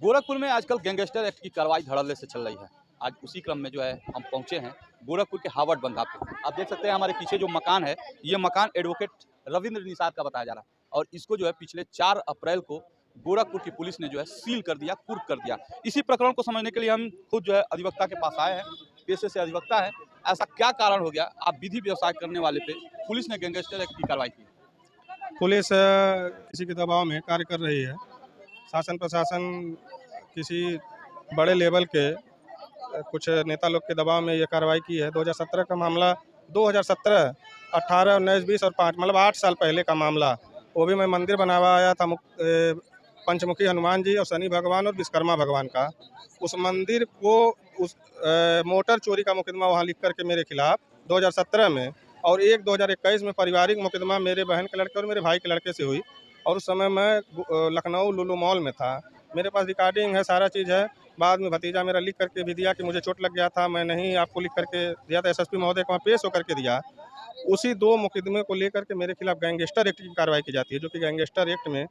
गोरखपुर में आजकल gangster act की कार्रवाई धड़ल्ले से चल रही है। आज उसी क्रम में जो है हम पहुंचे हैं गोरखपुर के हावड़ बंधा पे। आप देख सकते हैं हमारे पीछे जो मकान है, ये मकान एडवोकेट रविंद्र निषाद का बताया जा रहा है और इसको जो है पिछले 4 अप्रैल को गोरखपुर की पुलिस ने जो है सील कर दिया, कुर्क कर दिया। इसी प्रकरण को समझने के लिए हम खुद जो है अधिवक्ता के पास आए हैं, पेशे से अधिवक्ता है। ऐसा क्या कारण हो गया, आप विधि व्यवसाय करने वाले पे पुलिस ने गैंगस्टर एक्ट की कार्रवाई की? पुलिस किसी के दबाव में कार्य कर रही है। शासन प्रशासन किसी बड़े लेवल के कुछ नेता लोग के दबाव में ये कार्रवाई की है। 2017 का मामला, 2017, 18, 19, 20 और 5 मतलब 8 साल पहले का मामला। वो भी मैं मंदिर बनवाया था पंचमुखी हनुमान जी और शनि भगवान और विश्वकर्मा भगवान का। उस मंदिर को उस मोटर चोरी का मुकदमा वहाँ लिख करके मेरे खिलाफ 2017 में, और 2021 में पारिवारिक मुकदमा मेरे बहन के लड़के और मेरे भाई के लड़के से हुई। और उस समय मैं लखनऊ लुलु मॉल में था। मेरे पास रिकॉर्डिंग है, सारा चीज़ है। बाद में भतीजा मेरा लिख करके भी दिया कि मुझे चोट लग गया था, मैं नहीं आपको लिख करके दिया था। एसएसपी महोदय को वहाँ पेश होकर के दिया। उसी 2 मुकदमे को लेकर के मेरे खिलाफ गैंगस्टर एक्ट की कार्रवाई की जाती है, जो कि गैंगस्टर एक्ट में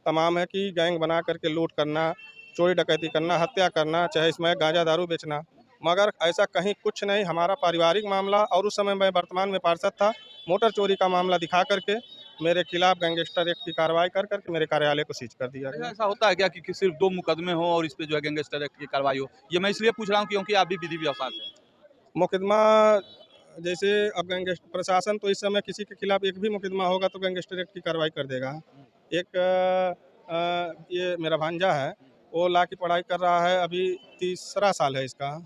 तमाम है कि गैंग बना करके लूट करना, चोरी डकैती करना, हत्या करना, चाहे इसमें गांजा दारू बेचना। मगर ऐसा कहीं कुछ नहीं। हमारा पारिवारिक मामला, और उस समय मैं वर्तमान में पार्षद था, मोटर चोरी का मामला दिखा करके मेरे खिलाफ गैंगस्टर एक्ट की कार्रवाई कर करके मेरे कार्यालय को सीज कर दिया गया। ऐसा होता है क्या कि सिर्फ 2 मुकदमे हो और इस पे जो है गैंगस्टर एक्ट की कार्रवाई हो? ये मैं इसलिए पूछ रहा हूँ क्योंकि आप भी विधि व्यवसाय से हैं। मुकदमा जैसे अब गैंगस्टर प्रशासन तो इस समय किसी के खिलाफ एक भी मुकदमा होगा तो गैंगस्टर एक्ट की कार्रवाई कर देगा। एक ये मेरा भांजा है, वो लॉ की पढ़ाई कर रहा है, अभी तीसरा साल है इसका,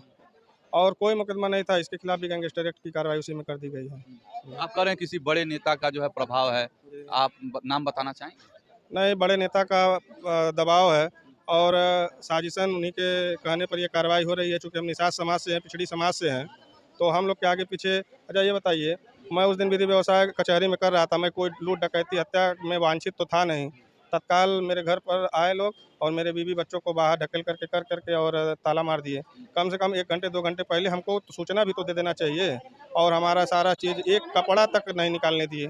और कोई मुकदमा नहीं था, इसके खिलाफ भी गैंगस्टर एक्ट की कार्रवाई उसी में कर दी गई है। आप कह रहे हैं किसी बड़े नेता का जो है प्रभाव है, आप नाम बताना चाहेंगे? नहीं, बड़े नेता का दबाव है, और साजिशन उन्हीं के कहने पर ये कार्रवाई हो रही है। चूँकि हम निषाद समाज से हैं, पिछड़ी समाज से हैं, तो हम लोग के आगे पीछे। अच्छा ये बताइए, मैं उस दिन विधि व्यवसाय कचहरी में कर रहा था, मैं कोई लूट डकैती हत्या में वांछित तो था नहीं। तत्काल मेरे घर पर आए लोग और मेरे बीवी बच्चों को बाहर ढकेल करके कर करके और ताला मार दिए। कम से कम 1 घंटे 2 घंटे पहले हमको सूचना भी तो दे देना चाहिए, और हमारा सारा चीज़, एक कपड़ा तक नहीं निकालने दिए।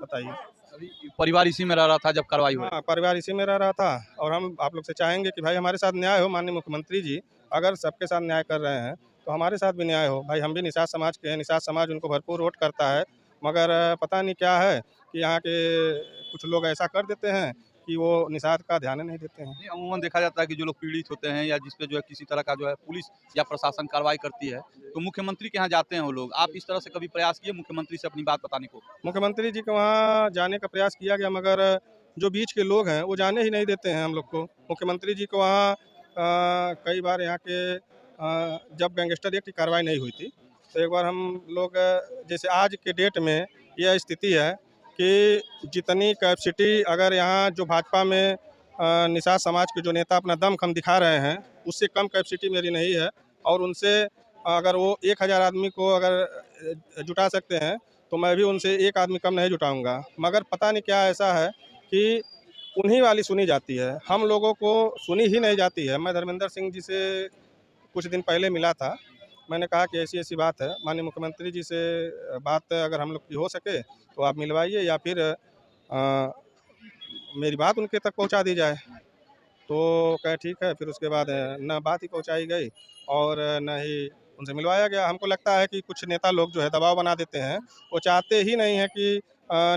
बताइए। अभी परिवार इसी में रह रहा था जब कार्रवाई हुई? हाँ, परिवार इसी में रह रहा था, और हम आप लोग से चाहेंगे कि भाई हमारे साथ न्याय हो। माननीय मुख्यमंत्री जी अगर सबके साथ न्याय कर रहे हैं तो हमारे साथ भी न्याय हो। भाई हम भी निषाद समाज के हैं, निषाद समाज उनको भरपूर वोट करता है, मगर पता नहीं क्या है कि यहाँ के कुछ लोग ऐसा कर देते हैं कि वो निषाद का ध्यान नहीं देते हैं। नहीं, अमूमन देखा जाता है कि जो लोग पीड़ित होते हैं या जिस पे जो है किसी तरह का जो है पुलिस या प्रशासन कार्रवाई करती है, तो मुख्यमंत्री के यहाँ जाते हैं वो लोग। आप इस तरह से कभी प्रयास किए मुख्यमंत्री से अपनी बात बताने को? मुख्यमंत्री जी के वहाँ जाने का प्रयास किया गया, मगर जो बीच के लोग हैं वो जाने ही नहीं देते हैं हम लोग को। मुख्यमंत्री जी को वहाँ कई बार यहाँ के जब गैंगस्टर एक्ट की कार्रवाई नहीं हुई थी, तो एक बार हम लोग जैसे आज के डेट में यह स्थिति है कि जितनी कैपेसिटी अगर यहाँ जो भाजपा में निषाद समाज के जो नेता अपना दमखम दिखा रहे हैं, उससे कम कैपेसिटी मेरी नहीं है। और उनसे अगर वो 1000 आदमी को अगर जुटा सकते हैं तो मैं भी उनसे 1 आदमी कम नहीं जुटाऊंगा। मगर पता नहीं क्या ऐसा है कि उन्हीं वाली सुनी जाती है, हम लोगों को सुनी ही नहीं जाती है। मैं धर्मेंद्र सिंह जी से कुछ दिन पहले मिला था, मैंने कहा कि ऐसी-ऐसी बात है, माननीय मुख्यमंत्री जी से बात अगर हम लोग की हो सके तो आप मिलवाइए, या फिर मेरी बात उनके तक पहुंचा दी जाए। तो कहे ठीक है। फिर उसके बाद न बात ही पहुंचाई गई और न ही उनसे मिलवाया गया। हमको लगता है कि कुछ नेता लोग जो है दबाव बना देते हैं, वो चाहते ही नहीं है कि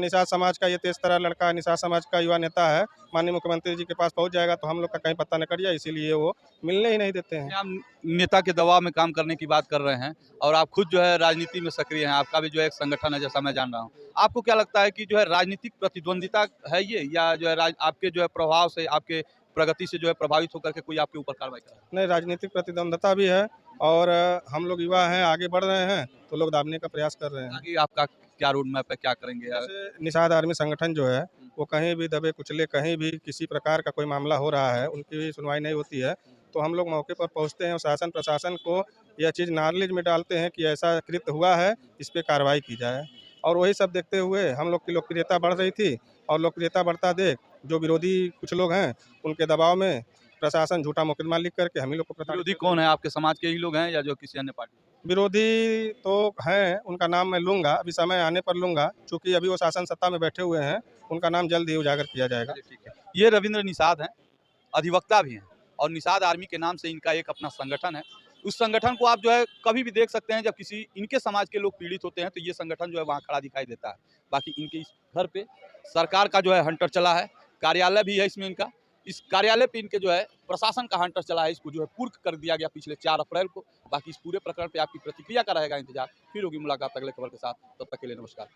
निषाद समाज का ये तेज तर्रार लड़का, निषाद समाज का युवा नेता है, माननीय मुख्यमंत्री जी के पास पहुंच जाएगा तो हम लोग का कहीं पता न कट जाए, इसीलिए वो मिलने ही नहीं देते हैं। आप नेता के दबाव में काम करने की बात कर रहे हैं और आप खुद जो है राजनीति में सक्रिय हैं, आपका भी जो है एक संगठन है जैसा मैं जान रहा हूँ। आपको क्या लगता है कि जो है राजनीतिक प्रतिद्वंदिता है ये, या जो है आपके जो है प्रभाव से, आपके प्रगति से जो है प्रभावित होकर के कोई आपके ऊपर कार्रवाई कर रहा है? नहीं, राजनीतिक प्रतिद्वंदता भी है, और हम लोग युवा हैं, आगे बढ़ रहे हैं, तो लोग दाबने का प्रयास कर रहे हैं। आगे आपका क्या रोड मैप है, क्या करेंगे? जैसे निषाद आर्मी संगठन जो है वो कहीं भी दबे कुचले, कहीं भी किसी प्रकार का कोई मामला हो रहा है, उनकी सुनवाई नहीं होती है, तो हम लोग मौके पर पहुंचते हैं और शासन प्रशासन को यह चीज़ नॉलेज में डालते हैं कि ऐसा कृत्य हुआ है, इस पे कार्रवाई की जाए। और वही सब देखते हुए हम लोग की लोकप्रियता बढ़ रही थी, और लोकप्रियता बढ़ता देख जो विरोधी कुछ लोग हैं उनके दबाव में प्रशासन झूठा मुकदमा लिख करके हम ही लोग को प्रताड़ित। विरोधी कौन है, आपके समाज के ही लोग हैं या जो किसी अन्य पार्टी? विरोधी तो हैं, उनका नाम मैं लूँगा, अभी समय आने पर लूँगा, चूँकि अभी वो शासन सत्ता में बैठे हुए हैं, उनका नाम जल्द ही उजागर किया जाएगा। ठीक है। ये रविंद्र निषाद हैं, अधिवक्ता भी हैं और निषाद आर्मी के नाम से इनका एक अपना संगठन है। उस संगठन को आप जो है कभी भी देख सकते हैं, जब किसी इनके समाज के लोग पीड़ित होते हैं तो ये संगठन जो है वहाँ खड़ा दिखाई देता है। बाकी इनके इस घर पे सरकार का जो है हंटर चला है, कार्यालय भी है इसमें इनका। इस कार्यालय पे इनके जो है प्रशासन का हंटर चला है, इसको जो है पूर्क कर दिया गया पिछले 4 अप्रैल को। बाकी इस पूरे प्रकरण पे आपकी प्रतिक्रिया का रहेगा इंतजार। फिर होगी मुलाकात अगले खबर के साथ, तब तक के लिए नमस्कार।